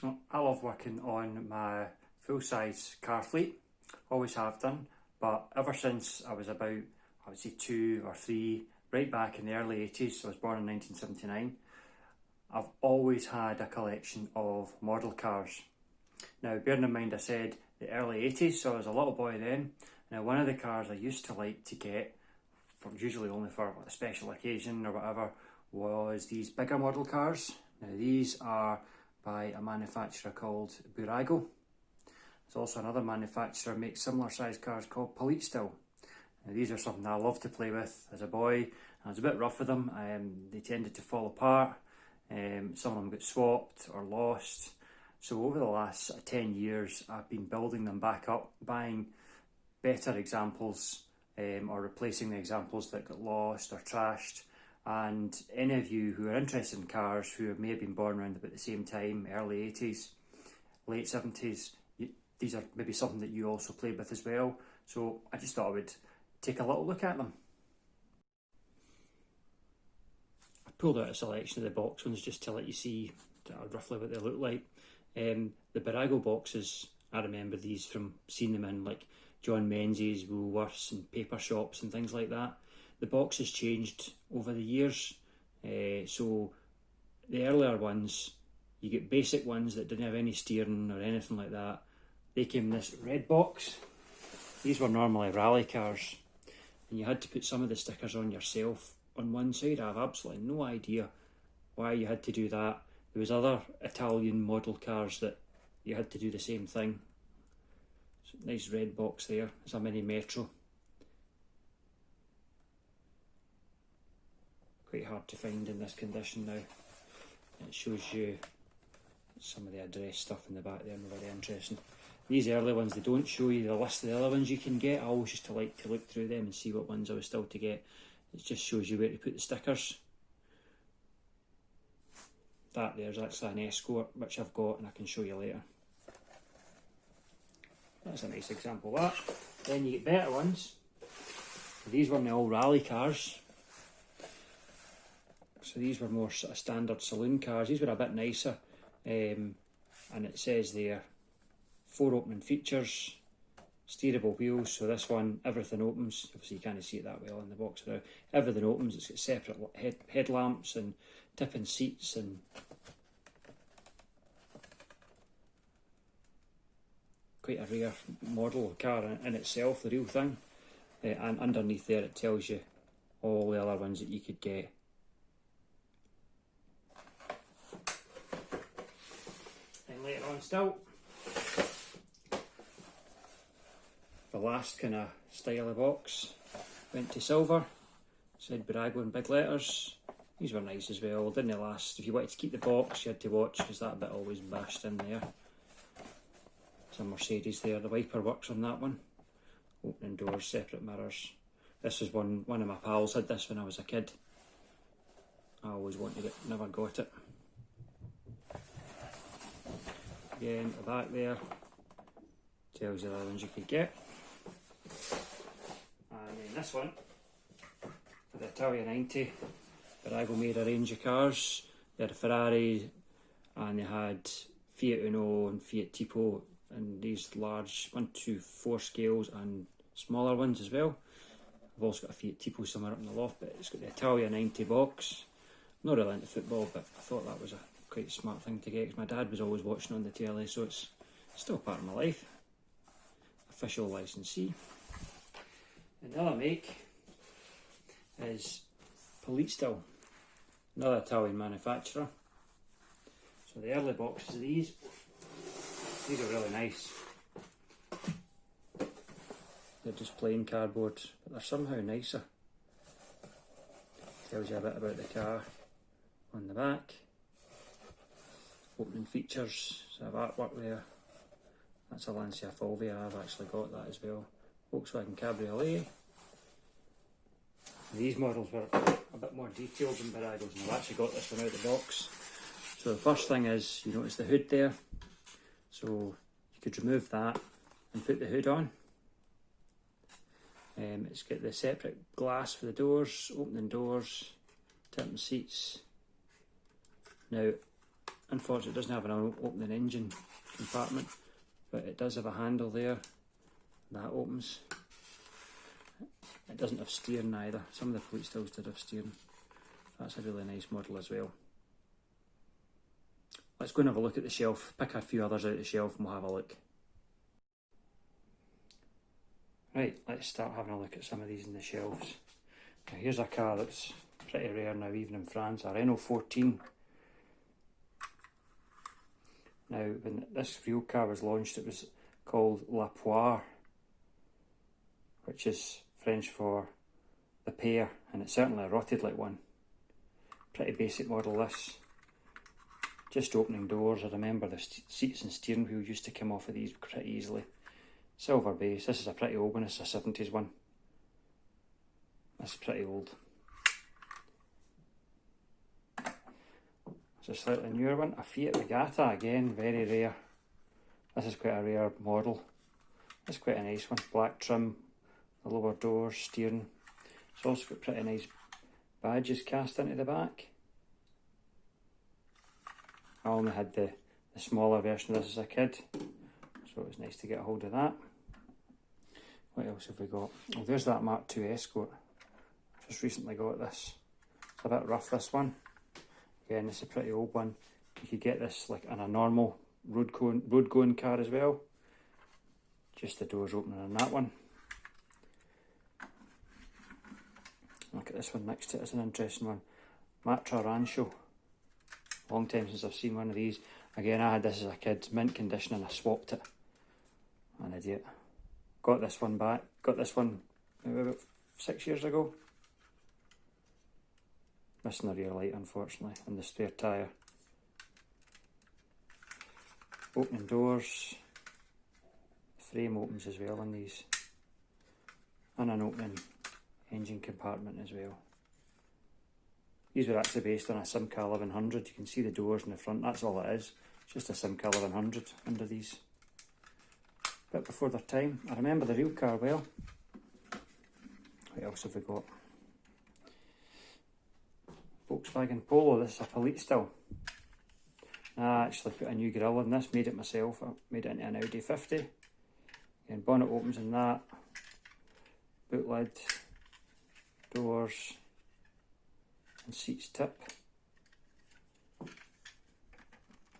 I love working on my full-size car fleet, always have done, but ever since I was about, I would say 2 or 3, right back in the early 80s, so I was born in 1979, I've always had a collection of model cars. Now, bearing in mind I said the early 80s, so I was a little boy then. Now, one of the cars I used to like to get, usually only for a special occasion or whatever, was these bigger model cars. Now, these are by a manufacturer called Burago. There's also another manufacturer makes similar sized cars called Polistil. Now, these are something I loved to play with as a boy. I was a bit rough with them. They tended to fall apart. Some of them got swapped or lost. So over the last 10 years, I've been building them back up, buying better examples or replacing the examples that got lost or trashed. And any of you who are interested in cars who may have been born around about the same time, early 80s, late 70s, these are maybe something that you also played with as well. So I just thought I would take a little look at them. I pulled out a selection of the box ones just to let you see roughly what they look like. The Burago boxes, I remember these from seeing them in like John Menzies, Woolworths and paper shops and things like that. The box has changed over the years, so the earlier ones, you get basic ones that didn't have any steering or anything like that. They came in this red box. These were normally rally cars, and you had to put some of the stickers on yourself on one side. I have absolutely no idea why you had to do that. There was other Italian model cars that you had to do the same thing. So nice red box there. It's a mini Metro. Quite hard to find in this condition now. It shows you some of the address stuff in the back there, not very interesting. These early ones, they don't show you the list of the other ones you can get. I always used to like to look through them and see what ones I was still to get. It just shows you where to put the stickers. That there's actually an Escort, which I've got and I can show you later. That's a nice example of that. Then you get better ones. These were my all rally cars. So these were more sort of standard saloon cars. These were a bit nicer. And it says there, 4 opening features, steerable wheels. So this one, everything opens. Obviously you can't see it that well in the box now. Everything opens. It's got separate headlamps and tipping seats and quite a rare model car in itself, the real thing. And underneath there it tells you all the other ones that you could get. And later on still, the last kind of style of box went to silver, said Burago in big letters. These were nice as well, didn't last. If you wanted to keep the box, you had to watch because that bit always bashed in there. Some Mercedes there, the wiper works on that one. Opening doors, separate mirrors. This was one of my pals had this when I was a kid. I always wanted it, never got it. Again, the back there tells you the other ones you could get. And then this one, for the Italia 90, Burago made a range of cars. They had a Ferrari and they had Fiat Uno and Fiat Tipo and these large 1 to 4 scales and smaller ones as well. I've also got a Fiat Tipo somewhere up in the loft, but it's got the Italia 90 box. I'm not really into football, but I thought that was a quite smart thing to get because my dad was always watching on the telly, so it's still part of my life. Official licensee. Another make is Polistil, another Italian manufacturer. So the early boxes of these are really nice. They're just plain cardboard, but they're somehow nicer. Tells you a bit about the car on the back. Opening features, so I have artwork there. That's a Lancia Fulvia, I've actually got that as well. Volkswagen Cabriolet. These models were a bit more detailed than Burago's, and I've actually got this one out of the box. So the first thing is, you notice the hood there. So you could remove that and put the hood on. It's got the separate glass for the doors, opening doors, tipping seats. Now, Unfortunately, it doesn't have an opening engine compartment, but it does have a handle there. That opens. It doesn't have steering either. Some of the Polistils did have steering. That's a really nice model as well. Let's go and have a look at the shelf. Pick a few others out of the shelf and we'll have a look. Right, let's start having a look at some of these in the shelves. Now here's a car that's pretty rare now, even in France, a Renault 14. Now, when this real car was launched, it was called La Poire, which is French for the pear, and it certainly rotted like one. Pretty basic model this. Just opening doors. I remember the seats and steering wheel used to come off of these pretty easily. Silver base. This is a pretty old one. It's a 70s one. This is pretty old. It's a slightly newer one. A Fiat Regatta, again, very rare. This is quite a rare model. It's quite a nice one. Black trim, the lower doors, steering. It's also got pretty nice badges cast into the back. I only had the smaller version of this as a kid, so it was nice to get a hold of that. What else have we got? Oh, there's that Mark II Escort. Just recently got this. It's a bit rough, this one. Again, it's a pretty old one. You could get this like in a normal road going car as well. Just the doors opening on that one. Look at this one next to it. It's an interesting one. Matra Rancho. Long time since I've seen one of these. Again, I had this as a kid, mint condition, and I swapped it. An idiot. Got this one back. Got this one maybe about 6 years ago. Missing the rear light, unfortunately, and the spare tyre. Opening doors. Frame opens as well on these. And an opening engine compartment as well. These were actually based on a Simca 1100. You can see the doors in the front, that's all it is. It's just a Simca 1100 under these. Bit before their time. I remember the real car well. What else have we got? Volkswagen Polo, this is a Politstil. I actually put a new grille in this, made it myself. I made it into an Audi 50. Again, bonnet opens in that. Boot lid, doors, and seats tip.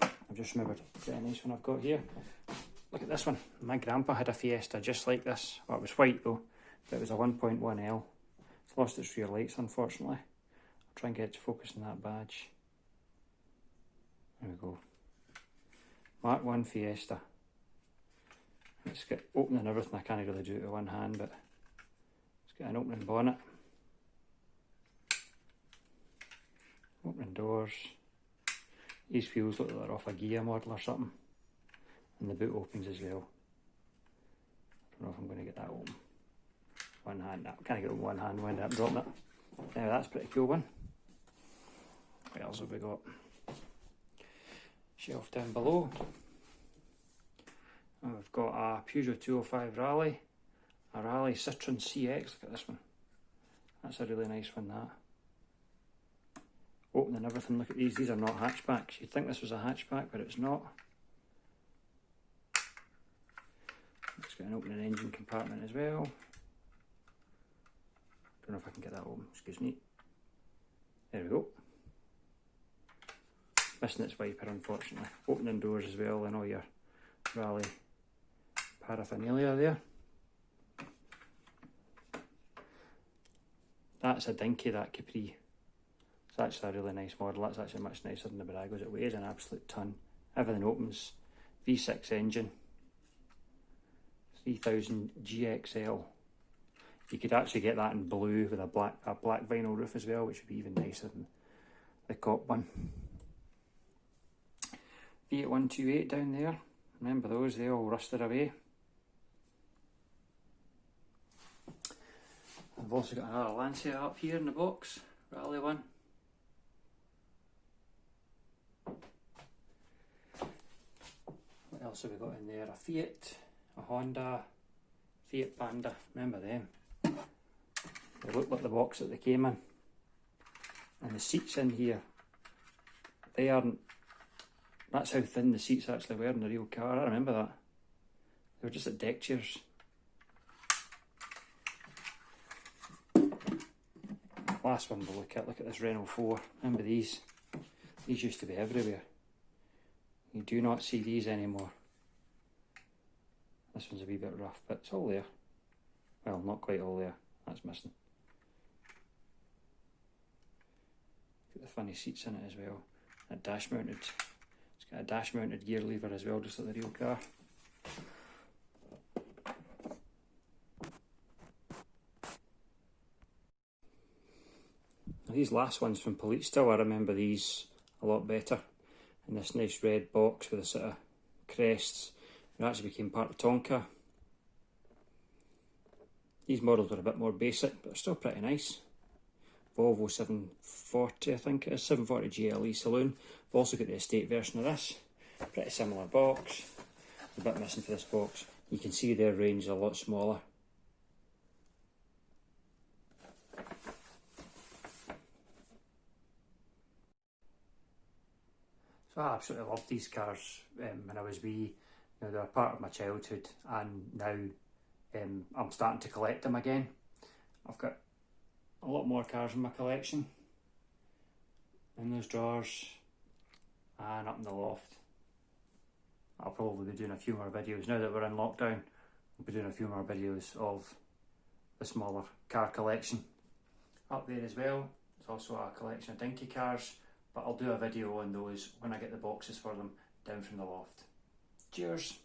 I've just remembered a nice one I've got here. Look at this one. My grandpa had a Fiesta just like this. Well, it was white though, but it was a 1.1L. It's lost its rear lights, unfortunately. I'll try and get it to focus on that badge. There we go. Mark 1 Fiesta. It's got opening and everything. I can't really do it with one hand, but it's got an opening bonnet. Opening doors. These wheels look like they're off a Gia model or something. And the boot opens as well. I don't know if I'm going to get that open. One hand, no, can't get it with one hand, wind up dropping it. Anyway, that's a pretty cool one. What else have we got? Shelf down below. And we've got a Peugeot 205 Rally. A Rally Citroen CX, look at this one. That's a really nice one, that. Opening everything, look at these are not hatchbacks. You'd think this was a hatchback, but it's not. It's got an opening engine compartment as well. Don't know if I can get that open, excuse me. There we go. Missing its wiper, unfortunately. Opening doors as well, and all your Rally paraphernalia there. That's a dinky, that Capri. It's actually a really nice model. That's actually much nicer than the Buragos. It weighs an absolute ton. Everything opens. V6 engine. 3000 GXL. You could actually get that in blue with a black vinyl roof as well, which would be even nicer than the cop one. V8 down there. Remember those? They all rusted away. I've also got another Lancia up here in the box. Rally one. What else have we got in there? A Fiat, a Honda, Fiat Panda. Remember them? They look like the box that they came in. And the seats in here, they aren't That's how thin the seats actually were in the real car. I remember that. They were just like deck chairs. Last one we'll look at this Renault 4. Remember these? These used to be everywhere. You do not see these anymore. This one's a wee bit rough, but it's all there. Well, not quite all there. That's missing. Got the funny seats in it as well. That dash mounted. It's got a dash mounted gear lever as well, just like the real car. Now these last ones from Polistil, I remember these a lot better. In this nice red box with a sort of crests. It actually became part of Tonka. These models were a bit more basic, but they're still pretty nice. Volvo 740, I think it is, 740 GLE saloon. We've also got the estate version of this. Pretty similar box. A bit missing for this box. You can see their range is a lot smaller. So I absolutely loved these cars when I was wee. You know, they were part of my childhood, and now I'm starting to collect them again. I've got a lot more cars in my collection, in those drawers and up in the loft. I'll probably be doing a few more videos now that we're in lockdown. I'll be doing a few more videos of the smaller car collection. Up there as well, there's also a collection of dinky cars, but I'll do a video on those when I get the boxes for them down from the loft. Cheers!